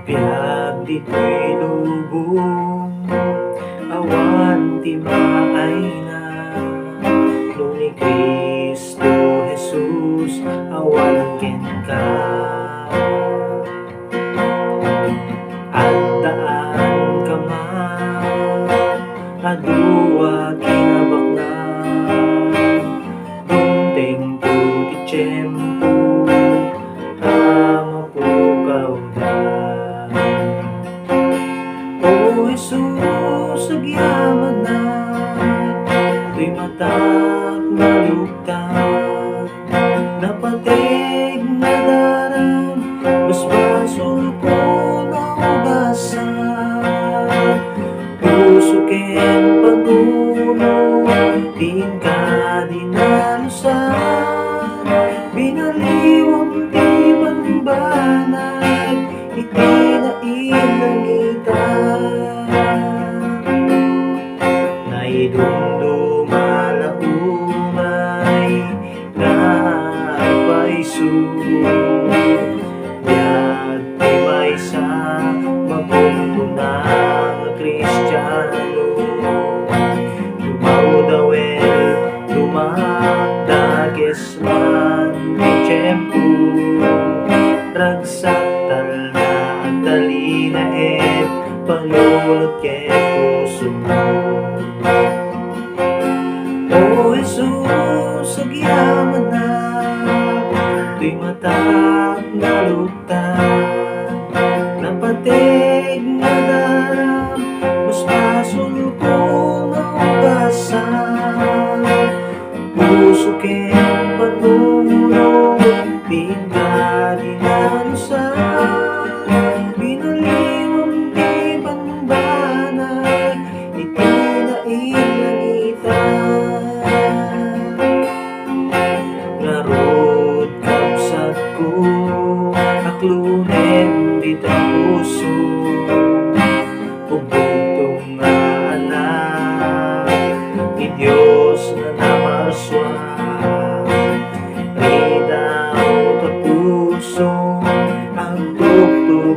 Biag dito'y lubong, awan ti maay na. No ni Cristo Jesus, awan ken ka. At daan ka man, adua kinabakna. Dunteng to ti tiyempo, mapukaw na. O Jesus, agyaman na, to'y matag malugtan. Napatig na darang, basbasul ko na ugasan. Puso ken panuno, din ka dinalusan. Binaliwang ti banbanag, itinailangitan. Naidumduman na umay, nagpaiso. Biag ti maysa, maguntunang Kristiyano. Lumawdawel, lumakdages man ti tiyempo. Ragsak talna ang talina et panulot ken puso mo. O Jesus, agyaman na, to'y matag na lugtan. Napatig na daram, basbasul ko na ugasan. Puso ken panuno, din ka dinalusan. Binaliwang ti banbanag, itinailangitan. Ngarod kapsat ko, aklunen di puso. Ubugtong nga anak, ni Diyos na namaswan. Ridaw ta puso, ang tugtog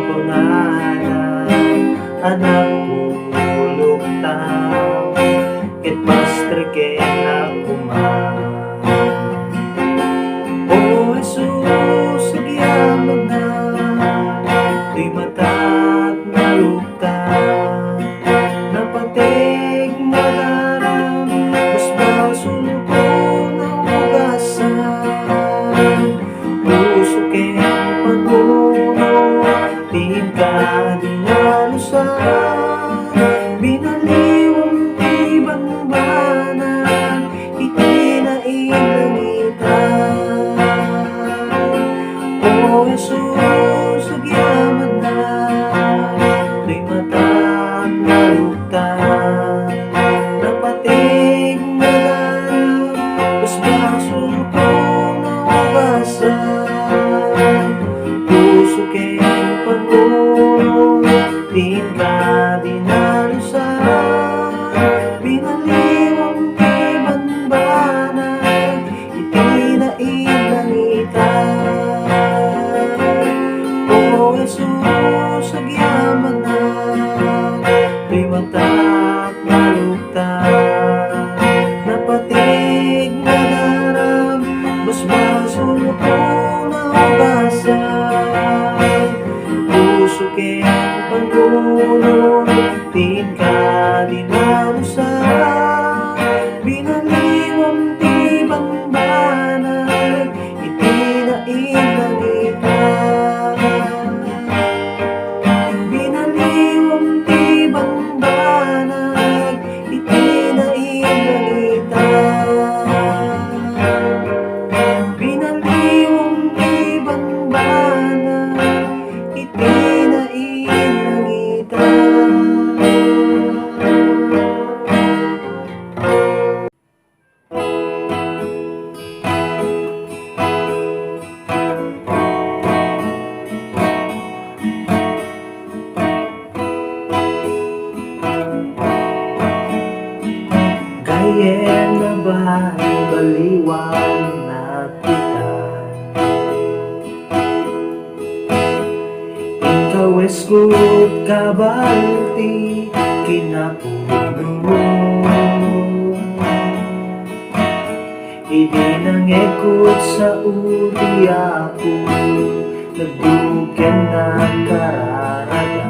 ko nanan. Anak pulog tao, ket pastre ken ako man. O Jesus, agyaman na, to'y matag na lugtan. Napatig na daram, basbasul ko na ugasan. Puso ken panuno, din ka dinalusan. Binaliwang ti banbanag, itinailangitan. O Jesus, agyaman na, to'y matag na lugtan. Napatig na daram, basbasul ko na ugasan. Puso ken panuno, din ka dinalusan. Binaliwang ti banbanag, itinailangitan. O Jesus, agyaman na, to'y matag na lugtan. Napatig na daram, basbasul ko na ugasan. Puso ken panuno, din ka dinalusan. Binaliwang ti banbanag, itinailangitan. Binaliwang ti banbanag, itinailangitan. Binaliwang ti banbanag, Kaweskut kabalti kinapuno Idinangekot sa uri ako Nagdugyan na kararaga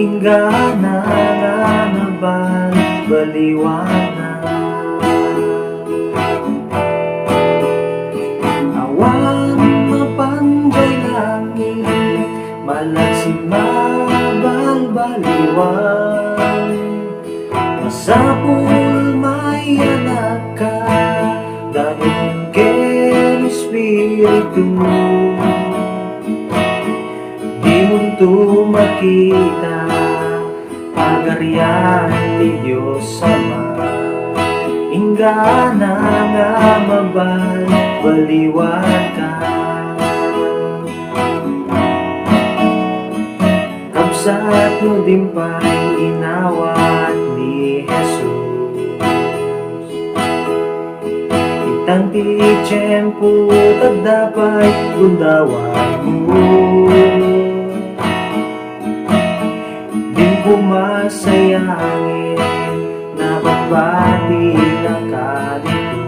Ingana nga naban baliwana Awan mapanday langit Malagsing mabalbaliwan Masapul may anak ka Daming ken espiritu Di munto makita Pagarian ti Diyos Ama Ingana nga mabalbaliwan ka Kapsat mo din pa'y inawat ni Jesus Itang ti tiyempo at dapat bundawan mo Din pumasayangin na bagbati na kadito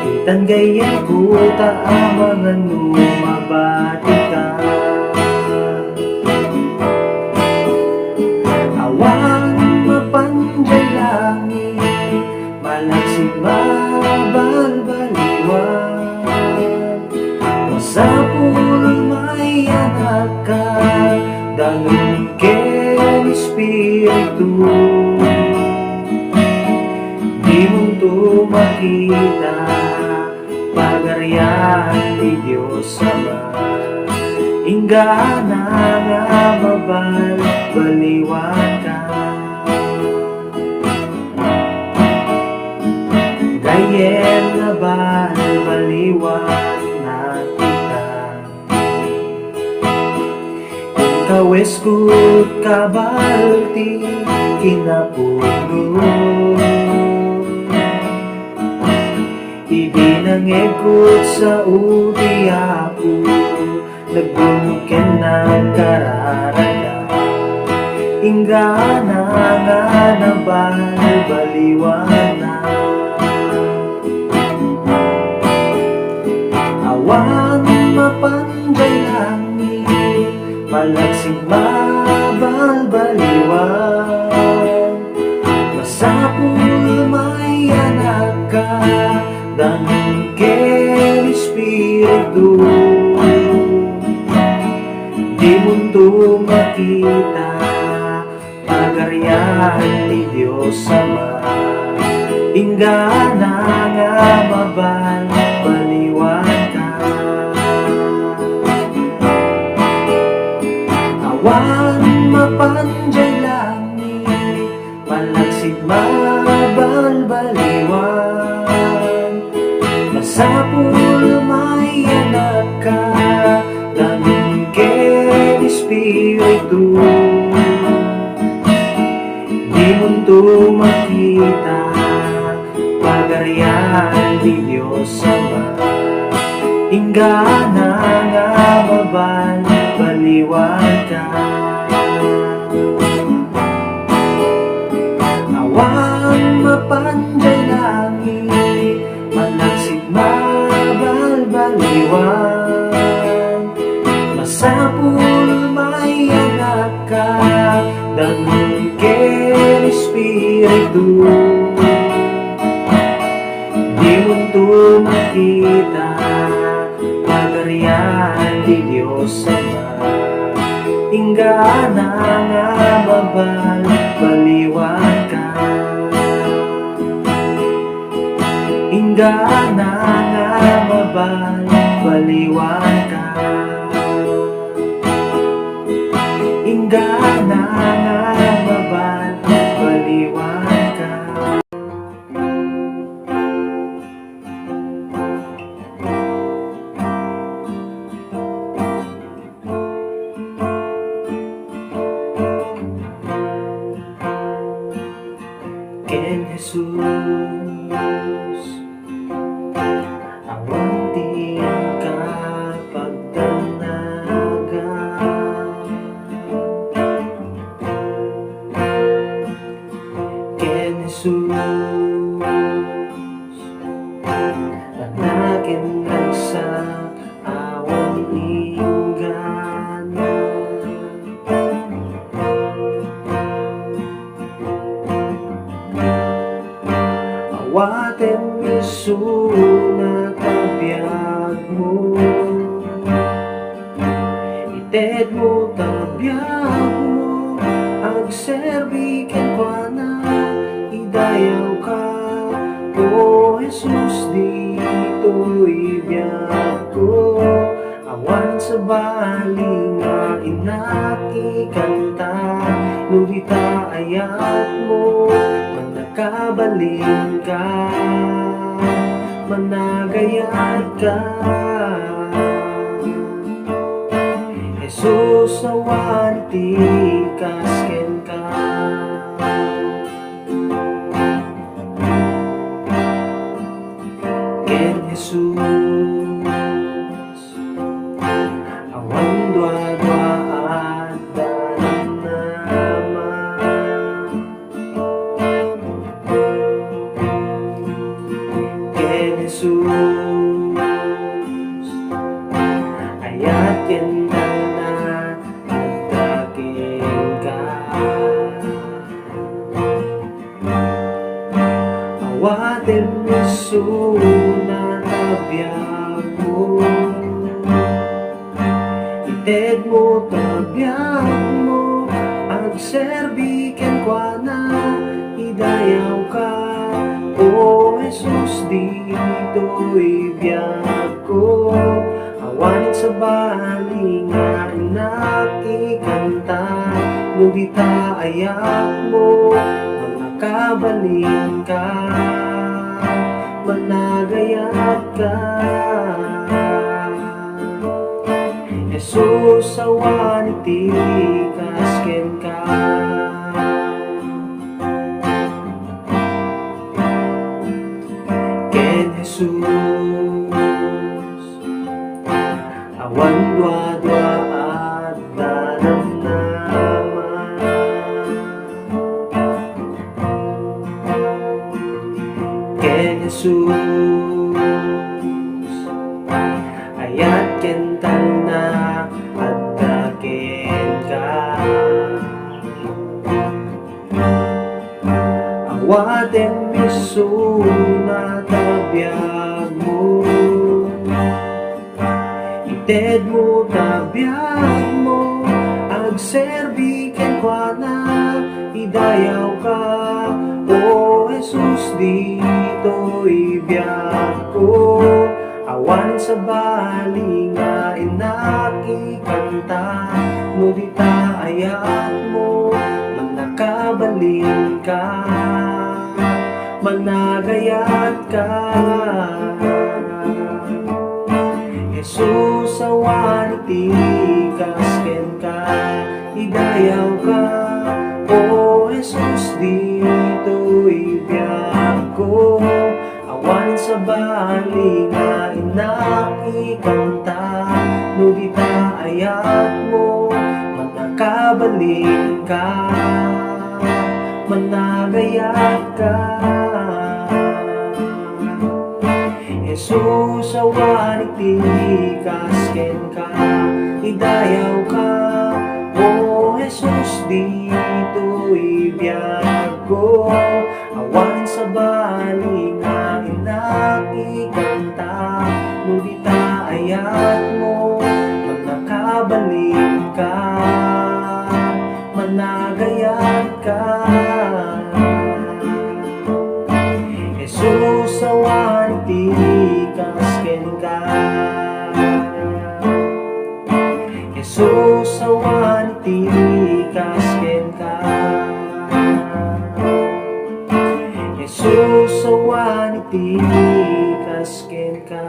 Itang gayan ko taamangan mo mabati ka Awan mapanday langit Malagsing mabalbaliwan Masapul may anak ka Danong ken espiritu Di munto makita Pagarian ti Diyos Ama Ingana nga mabalbaliwan ka Gayen na balbaliwan na kita Kaweskut kabalti kinapuno Ibinangekot sa uri ako Nagbuken ng kararaga Ingana nga nabalbaliwan na Awan mapanday langit Malagsing mabalbaliwan Masapul may anak ka Danong ken espiritu Di munto makita Pagarian ti Diyos Ama Ingana nga mabalbaliwan ka Awan mapanday langit Malagsing mabalbaliwan Masapul may anak ka Daming ken espiritu Di munto makita Pagarian ti Diyos Ama Ingana nga mabalbaliwan ka Awan mapanday langit Malagsing mabalbaliwan Masapul may anak ka Danong ken espiritu Di munto makita Pagarian ti Diyos Ama Ingana nga mabalbaliwan ka Ingana nga mabalbaliwan ka Ingana nga mabalbaliwan ka Ken Jesus Awan ti kapagdanagan ited mo tabiyag mo, agserbi ken kuana, idayaw ka, o Jesus dito'y biyag ko. Awan sa bali nga inakikanta, no di ta ayat mo, man nakabalin ka, managayat ka. Jesus awan ti kasken ka, ken Jesus awan dua-dua at dalam nama, ken Jesus ayat ken awaten miso na tabiyag mo, ited mo tabiyag mo, agserbi ken kuana, idayaw ka, o Jesus dito'y biyag ko. Awan sa bali nga nakikanta, no di ta ayak mo, makabalin ka, managayat ka. Jesus awan iti kasken ka, ken Jesus awan dua-dua at dalam nama, ken Jesus ayat ken tanna at daken ka. Awaten miso na tabiyag mo, ited mo tabiyag mo, agserbi ken kuana, idayaw ka, o Jesus dito'y biyag ko. Awan sa bali nga inakikanta, no di ta ayat mo, man nakabalin ka, managayat ka. Jesus awan iti kasken ka, idayaw ka, o Jesus dito'y biyag ko. Awan sa bali nga inakikanta, no di ta ayat mo, man nakabalin ka, managayat ka. Jesus awan iti kasken ka, idayaw ka, o Jesus dito'y biyag ko. Awan sa bali nga inakikanta, no di ta ayat mo, man nakabalin ka, managayat ka. Jesus awan iti kasken ka, Jesus awan iti kasken ka, Jesus awan iti kasken ka.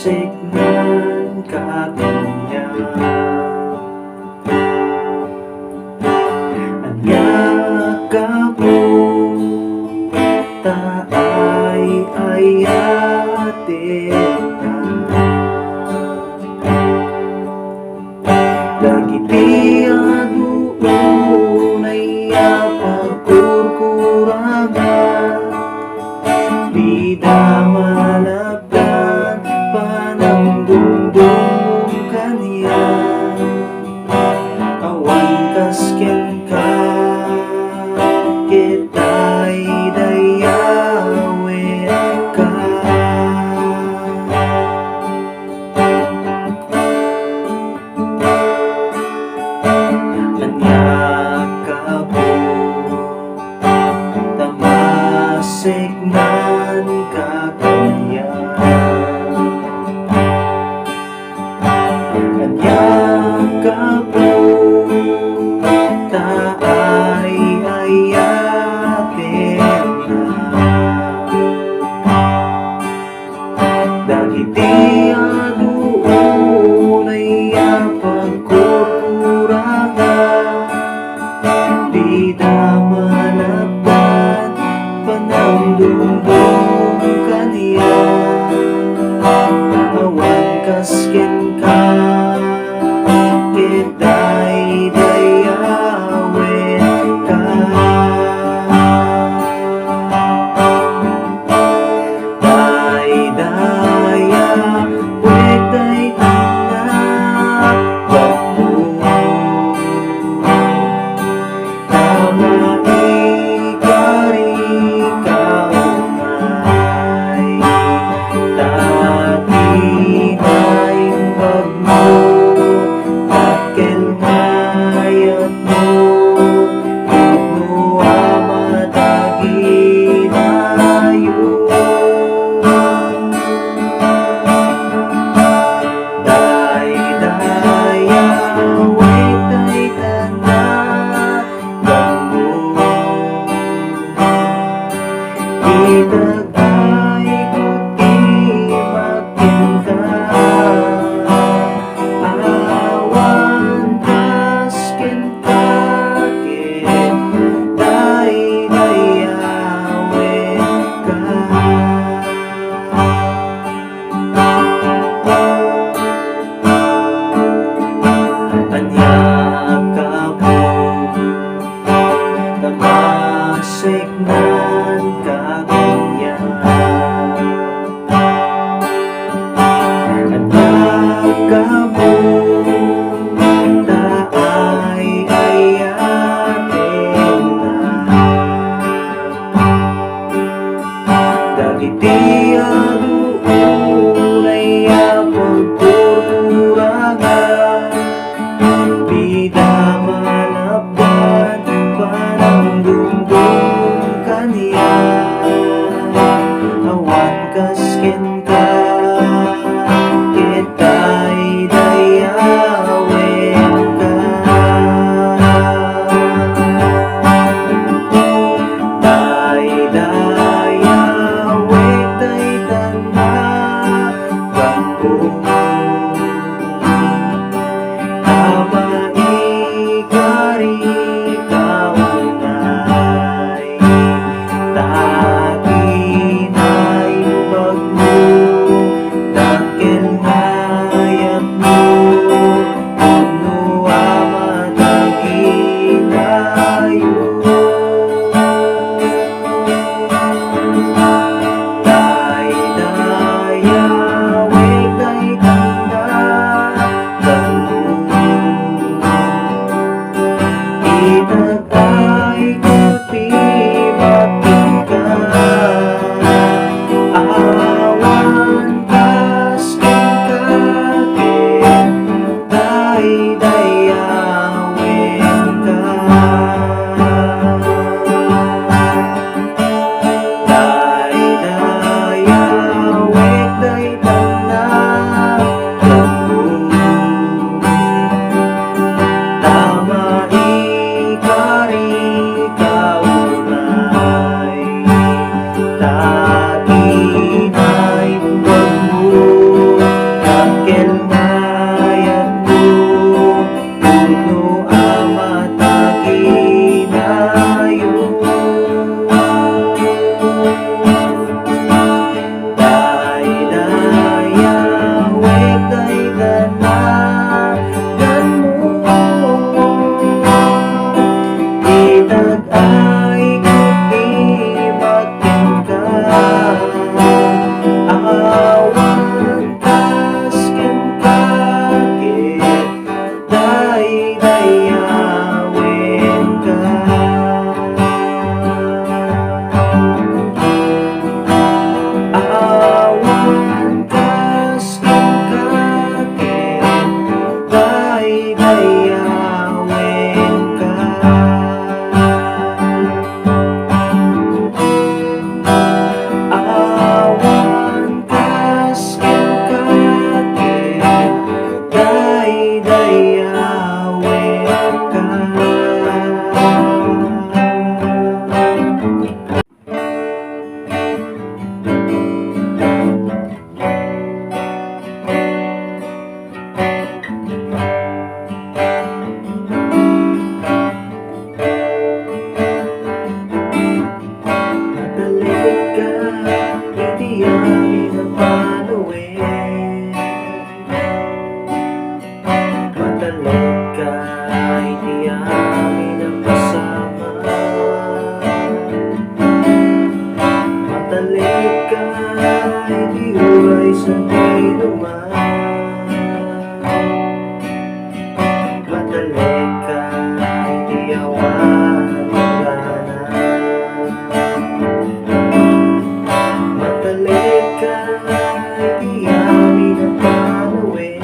Signan ka kanya Anyaka mo taay ayatin na Dagiti aduon ay apagkurkurangan Di damalagdan panangdungdung kaniya Awan kasken ka kita'y dayawin ka Anyaka po tamasignan ka kanya Anyaka po taay ayatin na Dagiti aduon ay apagkurkurangan Di damalagdan panangdungdung kaniya Awan kasken ka kita'y dayawin ka Day-daya wek day tanak bakmo Tama ikari kaumay Itagay ko'y makinta, awan kasken kaken, day-dayawe ka. Anya ka masignan kaganyan, at pagkamo daay ayatin na dagiti aduunay pagtuturangan bida malapdan parang dungdung kaniya, awan kasken ka kita'y dayawen ka. Day-dayawek day-tanda bangko, amaikari kaunay, taginay bagmo, dakil ngayat mo, puno amataginayo. Day-dayawek day-tanda bangko, itagay ko'y makinta, awan kasken kaken, day-dayawen ka. Day-dayawek day-tanda bangko, amaikari kaunay, taginay bagmo, dakil ngayat mo, puno amataginayo. Day-dayawek day-tanda itagay ko'y makinta, awan kasken kaken, day-dayawen ka. Awan kasken kaken, day-dayawen ka. Awan kasken kaken, day-dayawen ka. Matalik ka, hindi amin ang panuwin. Matalik ka, hindi amin ang kasama. Matalik ka, hindi huway sa inuman. Matalik ka, hindi awan ang lahanan. Matalik ka, hindi amin ang panuwin.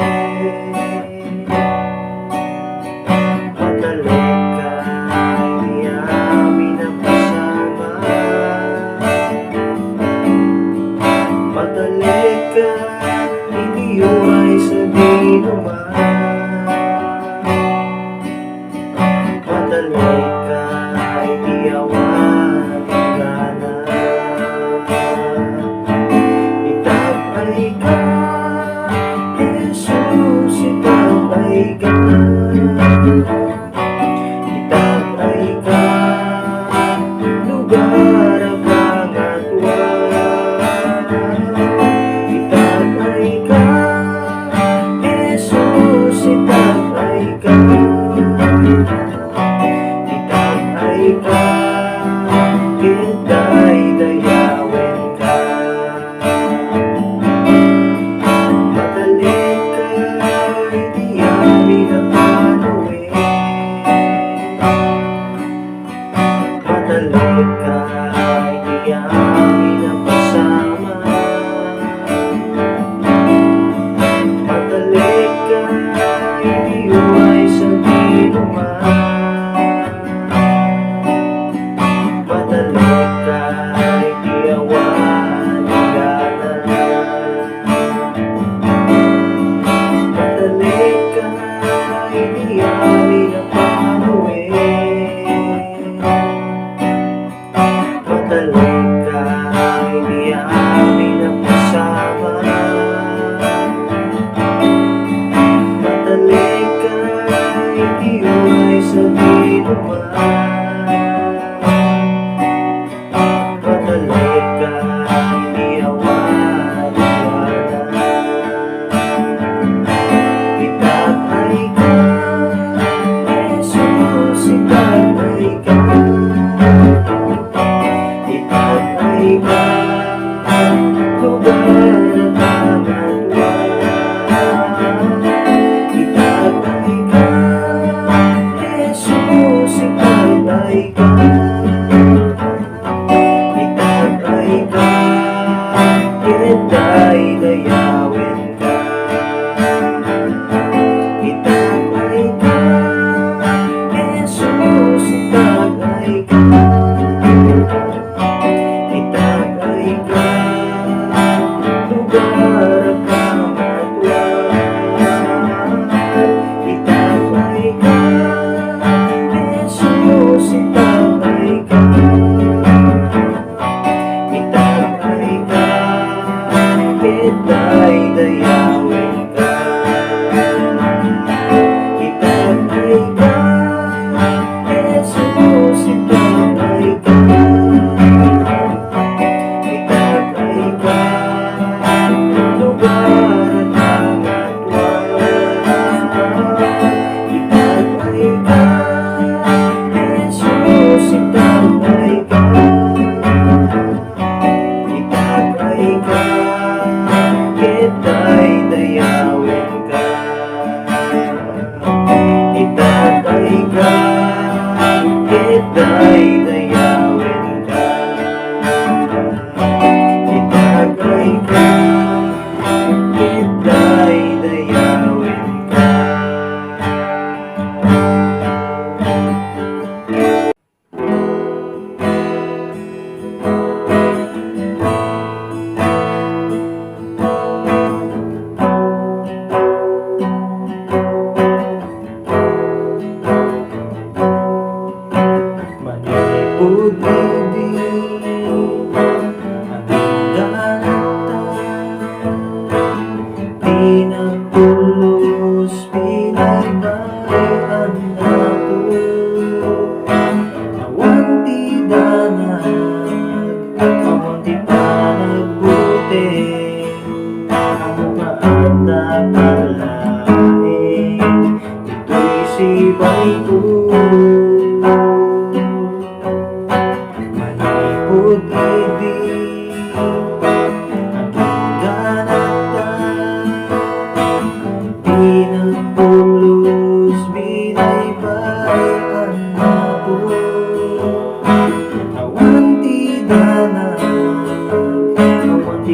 Matalik ka, hindi amin ang kasama. Matalik ka, hindi huway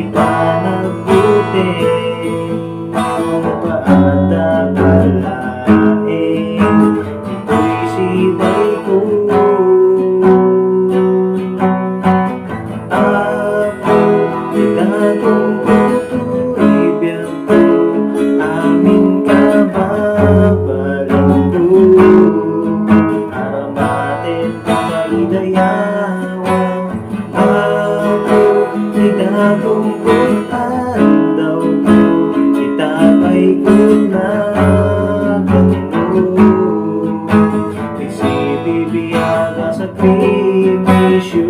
di pa nagbuti. Ano pa at akalain, ito'y sibay ko. Ako, itatong tutu'y biyak ko, amin ka babalik ko. Aramatin ka idayawan, ako, itatong butan daw ko, itatay ko na ganito. Isibibiyaga sa krimisyo.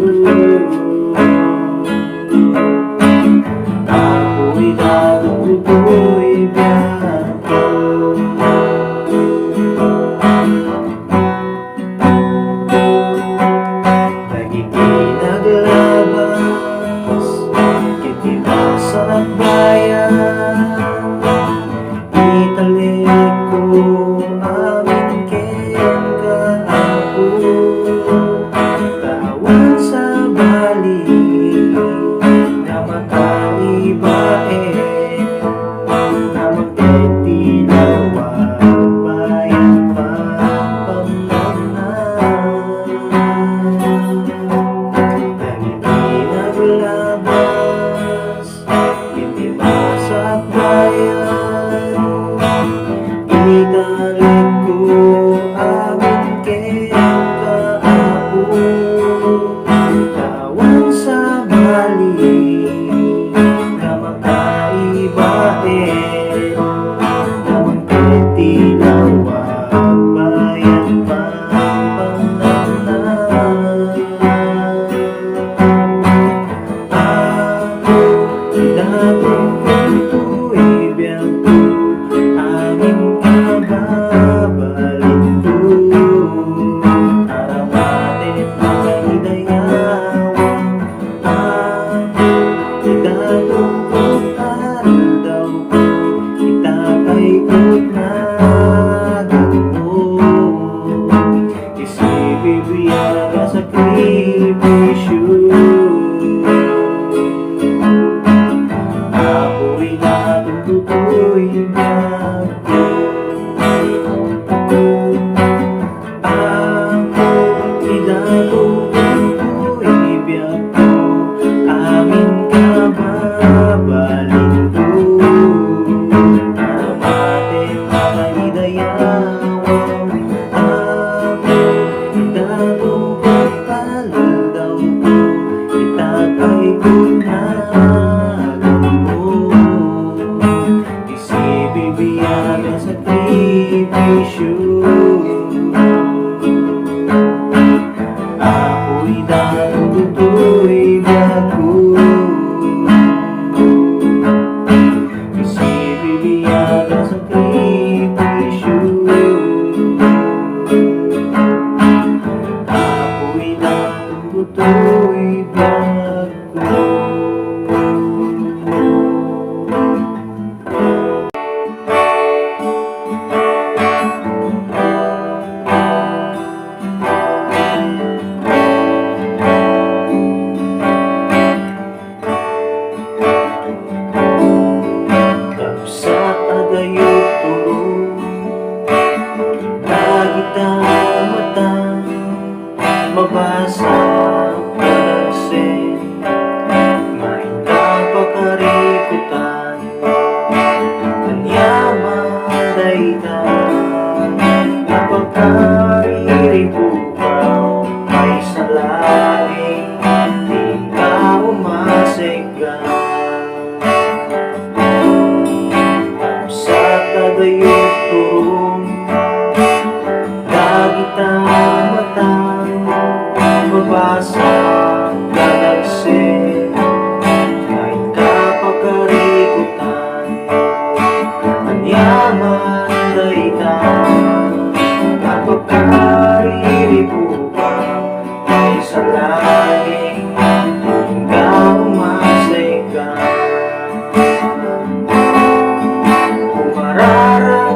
Ako'y natutuloy biyak ko. Nagiginagabas, kitibasa at bayan, italik ko amin ken kaapo. Tawan sa bali na makaibae, na magtitilawan bayan pampamnan. Itibasa at bayan, italik ko amin ken kaapo. Tawan sa bali na makaibae, na magtitilawan bayan pampamnan. Itatong tutu'y biyak ko, amin ka babalik ko. Aramatin mga idayawan, ako, itatong butan daw ko, itatay ko na ganito. Isibibiyaga sa krimisyo. Ako'y natutuloy biyak ko. Ako, itatutultu'y biyak ko, amin ka babalik ko. Aramatin mga idayawan, ako, itatutupal daw ko, itatay ko na ganito. Isibibiyaga sa krimisyo. Ako'y natutuloy biyak ko. Isibibiyaga sa krimisyo. Ako'y natutuloy biyak ko. Sa agayot tulong, lagitang matang mabasa panagsin, may napakarikutan, kanyaman daytan, napagkariripupang may salaing, di ka umasegan. Sa tagayot turong, lagitang matang mabasa galagsin, kahit kapakarikutan, kanyaman daytan, napagkariripupang may salaing, di ka umasegan. Marara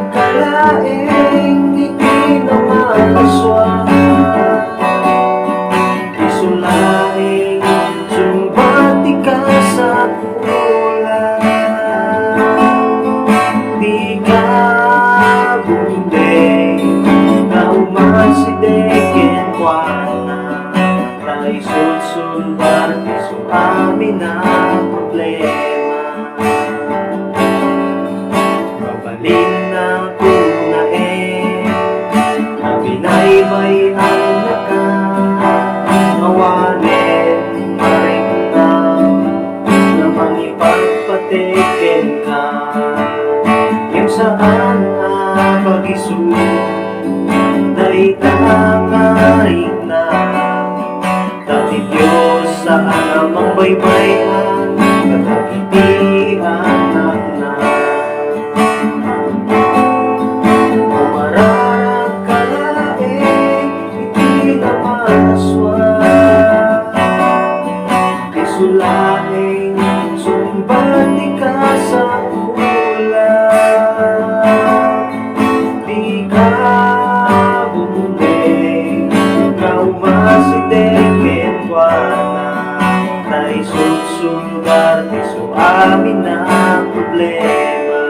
amin na problema.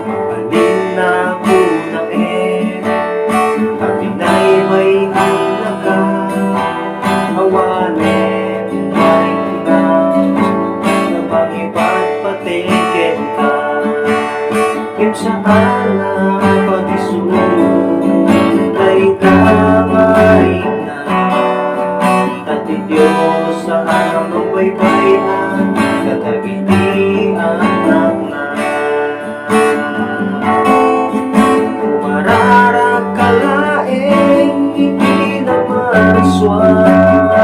Mapanin na ko na kami na'y may nagkakawanin. May tunang na mag-iba't patikin ka. Kim sa alam pag-isunod ay damay na. At Diyos sa amang baybayan, katagitian ng mararagkalaing hindi na maswak.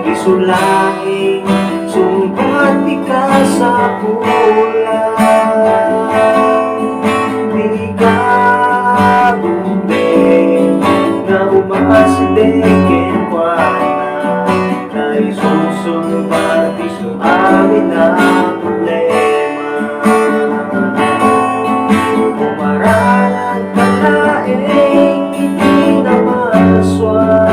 Isulaing sumpati ka sa pulang. Di ka bumbing na umasidekin kwa na. Dahil susulbati sa amin na problema. Mararagkalaing hindi na maswak.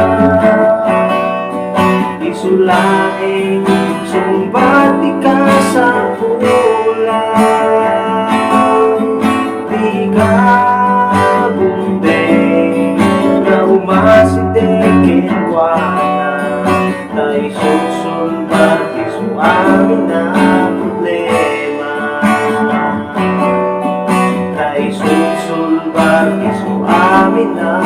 Isulaing sumbati ka sa pulang. Di ka bumbing na umasidekin kwa na. Dahil susulbati sa amin na problema. Dahil susulbati sa amin na